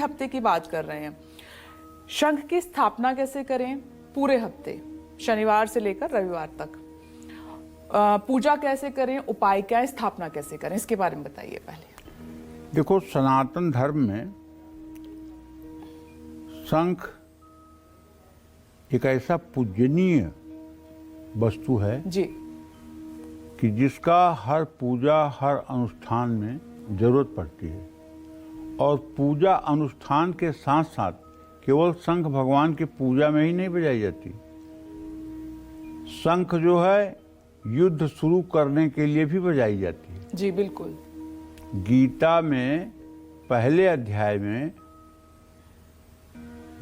हफ्ते की बात कर रहे हैं। शंख की स्थापना कैसे करें पूरे हफ्ते, शनिवार से लेकर रविवार तक, पूजा कैसे करें, उपाय क्या है, स्थापना कैसे करें, इसके बारे में बताइए पहले। देखो, सनातन धर्म में शंख एक ऐसा पूजनीय वस्तु है जी, कि जिसका हर पूजा, हर अनुष्ठान में जरूरत पड़ती है। और पूजा अनुष्ठान के साथ साथ केवल शंख भगवान की पूजा में ही नहीं बजाई जाती। शंख जो है युद्ध शुरू करने के लिए भी बजाई जाती है। जी बिल्कुल। गीता में पहले अध्याय में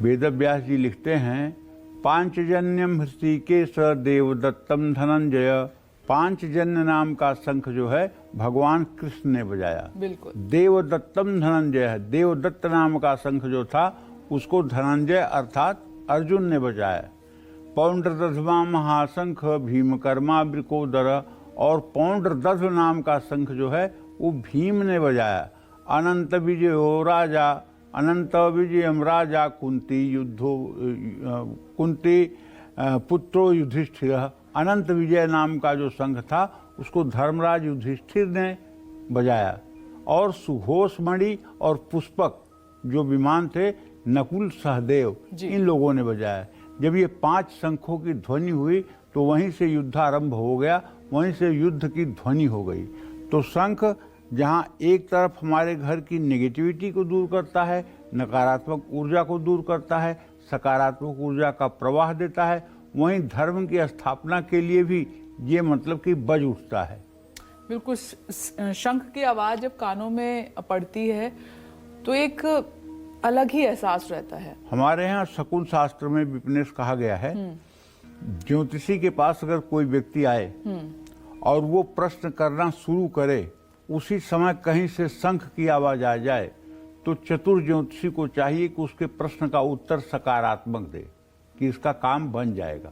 वेदव्यास जी लिखते हैं, पांचजन्यम हृषिकेश देवदत्तम धनंजय। पांचजन्य नाम का शंख जो है भगवान कृष्ण ने बजाया। बिल्कुल। देवदत्तम धनंजय है, देवदत्त नाम का शंख जो था उसको धनंजय अर्थात अर्जुन ने बजाया। पौंड्रदध्मा महाशंख भीमकर्मा वृकोदर, और पौंड्रदध्व नाम का शंख जो है वो भीम ने बजाया। अनंत विजयो राजा, अनंत विजयम राजा कुंती युद्धो कुंती पुत्रो युधिष्ठिर। अनंत विजय नाम का जो शंख था उसको धर्मराज युधिष्ठिर ने बजाया। और सुघोषमणि और पुष्पक जो विमान थे, नकुल सहदेव, इन लोगों ने बजाया। जब ये 5 शंखों की ध्वनि हुई तो वहीं से युद्धारंभ हो गया, वहीं से युद्ध की ध्वनि हो गई। तो शंख जहाँ एक तरफ हमारे घर की नेगेटिविटी को दूर करता है, नकारात्मक ऊर्जा को दूर करता है, सकारात्मक ऊर्जा का प्रवाह देता है, वहीं धर्म की स्थापना के लिए भी ये मतलब कि बज उठता है। बिल्कुल। शंख की आवाज जब कानों में पड़ती है तो एक अलग ही एहसास रहता है। हमारे यहाँ शकुन शास्त्र में विपनेश कहा गया है, ज्योतिषी के पास अगर कोई व्यक्ति आए और वो प्रश्न करना शुरू करे, उसी समय कहीं से शंख की आवाज आ जाए, तो चतुर ज्योतिषी को चाहिए कि उसके प्रश्न का उत्तर सकारात्मक दे कि इसका काम बन जाएगा।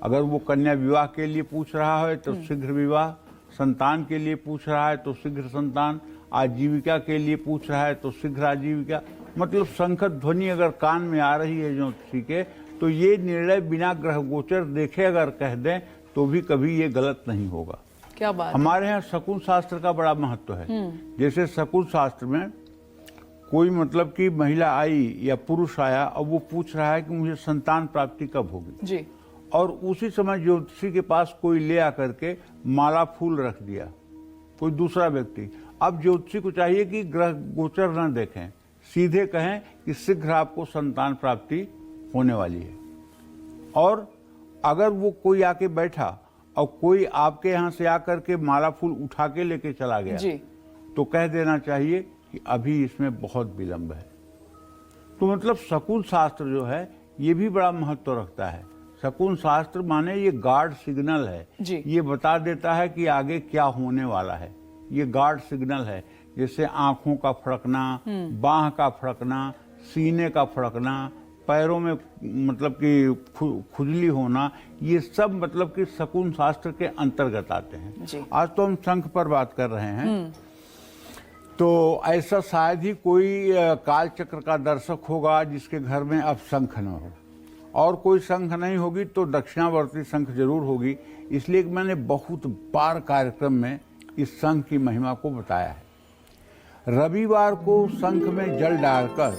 अगर वो कन्या विवाह के लिए पूछ रहा है तो शीघ्र विवाह, संतान के लिए पूछ रहा है तो शीघ्र संतान, आजीविका के लिए पूछ रहा है तो शीघ्र आजीविका। मतलब शंख ध्वनि अगर कान में आ रही है ज्योतिषी के, तो ये निर्णय बिना ग्रह गोचर देखे अगर कह दें तो भी कभी ये गलत नहीं होगा। क्या बात। हमारे यहाँ शकुन शास्त्र का बड़ा महत्व है। जैसे शकुन शास्त्र में कोई मतलब कि महिला आई या पुरुष आया और वो पूछ रहा है कि मुझे संतान प्राप्ति कब होगी जी, और उसी समय ज्योतिषी के पास कोई ले आकर के माला फूल रख दिया, कोई दूसरा व्यक्ति। अब ज्योतिषी को चाहिए कि ग्रह गोचर न देखें, सीधे कहें कि शीघ्र आपको संतान प्राप्ति होने वाली है। और अगर वो कोई आके बैठा और कोई आपके यहाँ से आकर के माला फूल उठा के लेके चला गया जी, तो कह देना चाहिए कि अभी इसमें बहुत विलंब है। तो मतलब शकुन शास्त्र जो है ये भी बड़ा महत्व रखता है। शकुन शास्त्र माने ये गार्ड सिग्नल है जी। ये बता देता है कि आगे क्या होने वाला है। ये गार्ड सिग्नल है, जैसे आंखों का फड़कना, बाह का फड़कना, सीने का फड़कना, पैरों में मतलब कि खुजली होना, ये सब मतलब कि शकुन शास्त्र के अंतर्गत आते हैं। जी। आज तो हम शंख पर बात कर रहे हैं, तो ऐसा शायद ही कोई कालचक्र का दर्शक होगा जिसके घर में अब शंख न हो, और कोई शंख नहीं होगी तो दक्षिणावर्ती शंख जरूर होगी। इसलिए मैंने बहुत बार कार्यक्रम में इस शंख की महिमा को बताया है। रविवार को शंख में जल डालकर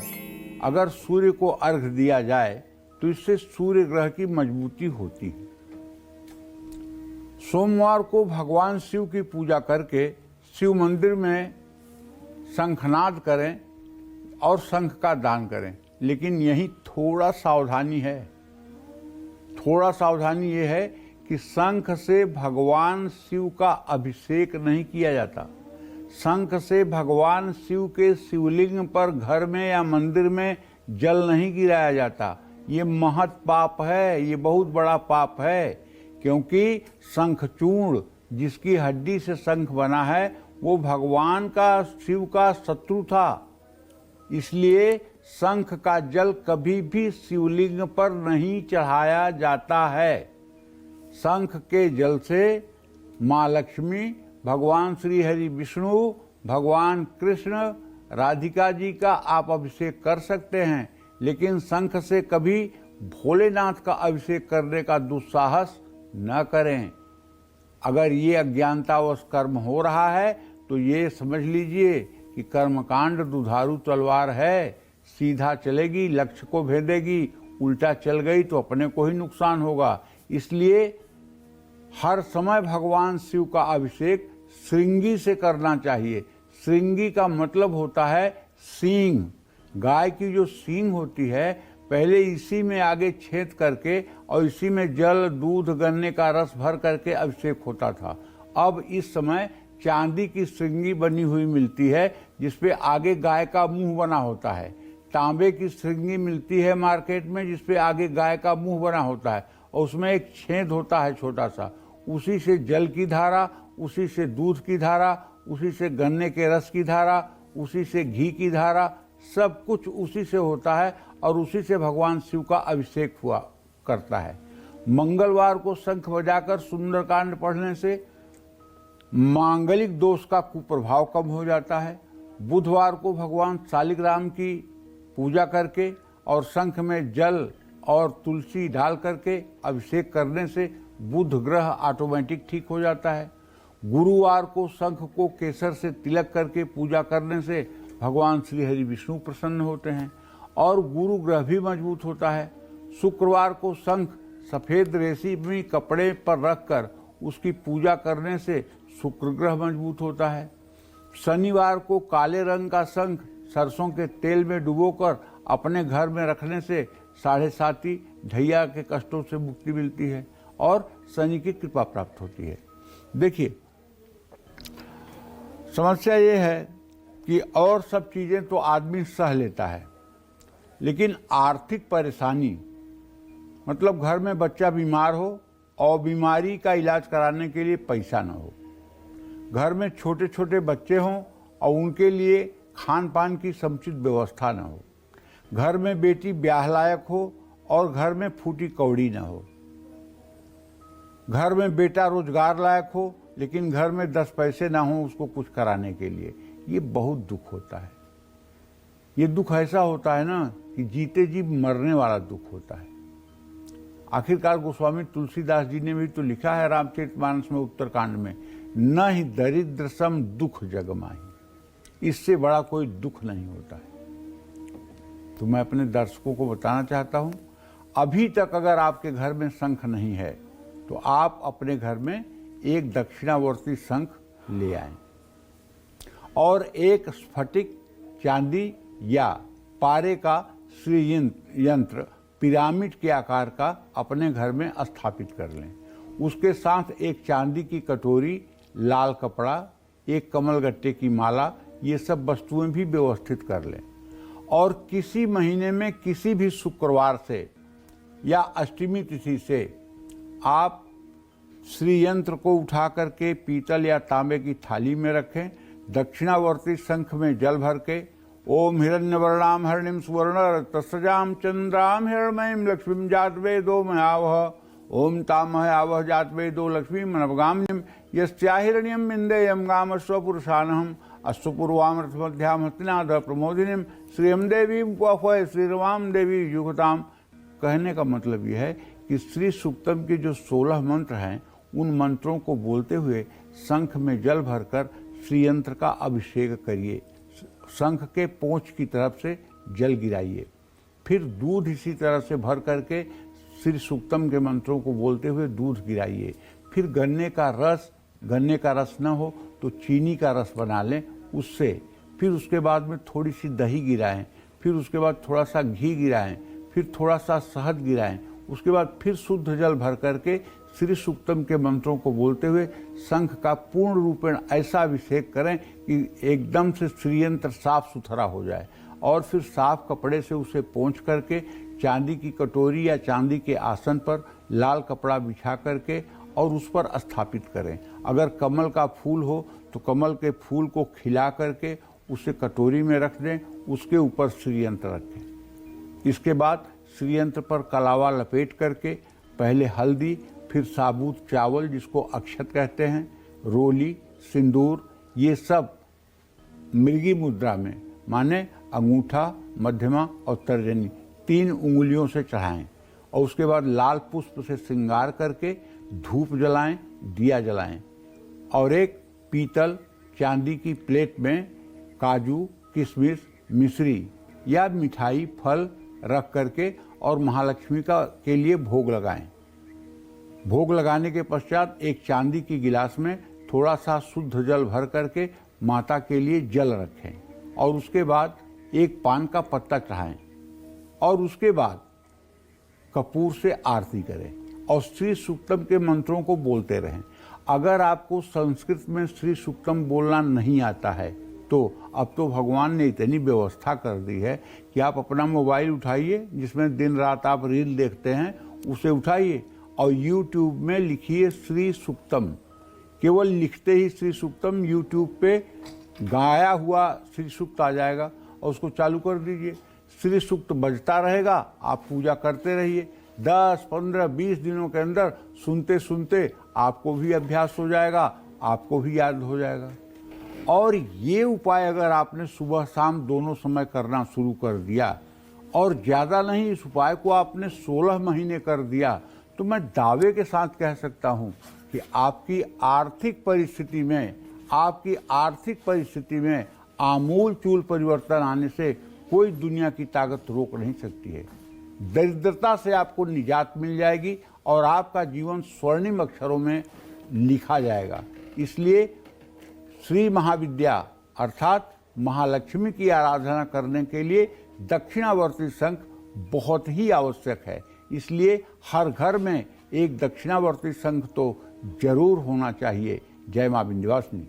अगर सूर्य को अर्घ्य दिया जाए तो इससे सूर्य ग्रह की मजबूती होती है। सोमवार को भगवान शिव की पूजा करके शिव मंदिर में शंखनाद करें और शंख का दान करें। लेकिन यही थोड़ा सावधानी है, थोड़ा सावधानी ये है कि शंख से भगवान शिव का अभिषेक नहीं किया जाता। शंख से भगवान शिव के शिवलिंग पर घर में या मंदिर में जल नहीं गिराया जाता। ये महत पाप है, ये बहुत बड़ा पाप है, क्योंकि शंखचूर्ण जिसकी हड्डी से शंख बना है वो भगवान का, शिव का शत्रु था। इसलिए शंख का जल कभी भी शिवलिंग पर नहीं चढ़ाया जाता है। शंख के जल से माँ लक्ष्मी, भगवान श्री हरि विष्णु, भगवान कृष्ण, राधिका जी का आप अभिषेक कर सकते हैं, लेकिन शंख से कभी भोलेनाथ का अभिषेक करने का दुस्साहस न करें। अगर ये अज्ञानतावश कर्म हो रहा है तो ये समझ लीजिए कि कर्मकांड दुधारू तलवार है, सीधा चलेगी लक्ष्य को भेदेगी, उल्टा चल गई तो अपने को ही नुकसान होगा। इसलिए हर समय भगवान शिव का अभिषेक श्रृंगी से करना चाहिए। श्रृंगी का मतलब होता है सींग। गाय की जो सींग होती है, पहले इसी में आगे छेद करके और इसी में जल, दूध, गन्ने का रस भर करके अभिषेक होता था। अब इस समय चांदी की श्रृंगी बनी हुई मिलती है, जिसपे आगे गाय का मुंह बना होता है। तांबे की श्रृंगी मिलती है मार्केट में, जिसपे आगे गाय का मुंह बना होता है और उसमें एक छेद होता है छोटा सा। उसी से जल की धारा, उसी से दूध की धारा, उसी से गन्ने के रस की धारा, उसी से घी की धारा, सब कुछ उसी से होता है और उसी से भगवान शिव का अभिषेक हुआ करता है। मंगलवार को शंख बजाकर सुंदरकांड पढ़ने से मांगलिक दोष का कुप्रभाव कम हो जाता है। बुधवार को भगवान शालिग्राम की पूजा करके और शंख में जल और तुलसी डाल करके अभिषेक करने से बुध ग्रह ऑटोमेटिक ठीक हो जाता है। गुरुवार को शंख को केसर से तिलक करके पूजा करने से भगवान श्री हरि विष्णु प्रसन्न होते हैं और गुरु ग्रह भी मजबूत होता है। शुक्रवार को शंख सफेद रेशमी कपड़े पर रखकर उसकी पूजा करने से शुक्र ग्रह मजबूत होता है। शनिवार को काले रंग का शंख सरसों के तेल में डुबोकर अपने घर में रखने से साढ़े साती ढैया के कष्टों से मुक्ति मिलती है और शनि की कृपा प्राप्त होती है। देखिए, समस्या ये है कि और सब चीजें तो आदमी सह लेता है, लेकिन आर्थिक परेशानी, मतलब घर में बच्चा बीमार हो और बीमारी का इलाज कराने के लिए पैसा न हो, घर में छोटे छोटे बच्चे हों और उनके लिए खान पान की समुचित व्यवस्था न हो, घर में बेटी ब्याह लायक हो और घर में फूटी कौड़ी न हो, घर में बेटा रोजगार लायक हो लेकिन घर में 10 पैसे ना हो उसको कुछ कराने के लिए, ये बहुत दुख होता है। ये दुख ऐसा होता है ना कि जीते जी मरने वाला दुख होता है। आखिरकार गोस्वामी तुलसीदास जी ने भी तो लिखा है रामचरितमानस में उत्तरकांड में, न ही दरिद्र सम दुख जग माही। इससे बड़ा कोई दुख नहीं होता है। तो मैं अपने दर्शकों को बताना चाहता हूं, अभी तक अगर आपके घर में शंख नहीं है तो आप अपने घर में एक दक्षिणावर्ती शंख ले आएं और एक स्फटिक, चांदी या पारे का श्री यंत्र पिरामिड के आकार का अपने घर में स्थापित कर लें। उसके साथ एक चांदी की कटोरी, लाल कपड़ा, एक कमलगट्टे की माला, ये सब वस्तुएं भी व्यवस्थित कर लें और किसी महीने में किसी भी शुक्रवार से या अष्टमी तिथि से आप श्री यंत्र को उठा करके पीतल या तांबे की थाली में रखें, दक्षिणावर्ती शंख में जल भर के ओम हिरण्यवर्णाम हरिणीम सुवर्ण तस्जाम चंद्राम हिरण्मयीं लक्ष्मीं जातवेदो मयावह ओम तामह आवह जातवेदो लक्ष्मीं नवगाम्यम यस्याहिरण्यम विन्देयम गाम स्वपुरुषानहम अश्वपूर्वामृत मध्याम हस्तिनाद प्रमोदिनीम श्रीयम देवीं क्वफय श्रीरवाम देवी युगताम। कहने का मतलब यह है कि श्री सूक्तम के जो 16 मंत्र हैं, उन मंत्रों को बोलते हुए शंख में जल भरकर श्री यंत्र का अभिषेक करिए। शंख के पोंछ की तरफ से जल गिराइए, फिर दूध इसी तरह से भर करके श्री सूक्तम के मंत्रों को बोलते हुए दूध गिराइए। फिर गन्ने का रस न हो तो चीनी का रस बना लें उससे, फिर उसके बाद में थोड़ी सी दही गिराएं, फिर उसके बाद थोड़ा सा घी गिराएं, फिर थोड़ा सा शहद गिराएं, उसके बाद फिर शुद्ध जल भर करके श्री सूक्तम के मंत्रों को बोलते हुए शंख का पूर्ण रूपेण ऐसा अभिषेक करें कि एकदम से श्रीयंत्र साफ सुथरा हो जाए और फिर साफ कपड़े से उसे पोंछ करके चांदी की कटोरी या चांदी के आसन पर लाल कपड़ा बिछा करके और उस पर स्थापित करें। अगर कमल का फूल हो तो कमल के फूल को खिला करके उसे कटोरी में रख दें, उसके ऊपर श्रीयंत्र रखें। इसके बाद श्रीयंत्र पर कलावा लपेट करके पहले हल्दी, फिर साबुत चावल जिसको अक्षत कहते हैं, रोली, सिंदूर, ये सब मृगी मुद्रा में माने अंगूठा, मध्यमा और तर्जनी 3 उंगलियों से चढ़ाएं और उसके बाद लाल पुष्प से श्रृंगार करके धूप जलाएं, दिया जलाएं और एक पीतल चांदी की प्लेट में काजू, किशमिश, मिश्री या मिठाई, फल रख करके और महालक्ष्मी के लिए भोग लगाएं। भोग लगाने के पश्चात एक चांदी की गिलास में थोड़ा सा शुद्ध जल भर करके माता के लिए जल रखें और उसके बाद एक पान का पत्ता चढ़ाएं और उसके बाद कपूर से आरती करें और श्री सूक्तम के मंत्रों को बोलते रहें। अगर आपको संस्कृत में श्री सूक्तम बोलना नहीं आता है तो अब तो भगवान ने इतनी व्यवस्था कर दी है कि आप अपना मोबाइल उठाइए, जिसमें दिन रात आप रील देखते हैं, उसे उठाइए और YouTube में लिखिए श्री सूक्तम। केवल लिखते ही श्री सूक्तम YouTube पे गाया हुआ श्री सूक्त आ जाएगा और उसको चालू कर दीजिए। श्री सूक्त बजता रहेगा, आप पूजा करते रहिए। 10, 15, 20 दिनों के अंदर सुनते सुनते आपको भी अभ्यास हो जाएगा, आपको भी याद हो जाएगा। और ये उपाय अगर आपने सुबह शाम दोनों समय करना शुरू कर दिया और ज़्यादा नहीं, इस उपाय को आपने 16 महीने कर दिया तो मैं दावे के साथ कह सकता हूँ कि आपकी आर्थिक परिस्थिति में आमूल चूल परिवर्तन आने से कोई दुनिया की ताकत रोक नहीं सकती है। दरिद्रता से आपको निजात मिल जाएगी और आपका जीवन स्वर्णिम अक्षरों में लिखा जाएगा। इसलिए श्री महाविद्या अर्थात महालक्ष्मी की आराधना करने के लिए दक्षिणावर्ती शंख बहुत ही आवश्यक है। इसलिए हर घर में एक दक्षिणावर्ती शंख तो जरूर होना चाहिए। जय मां विंध्यवासिनी।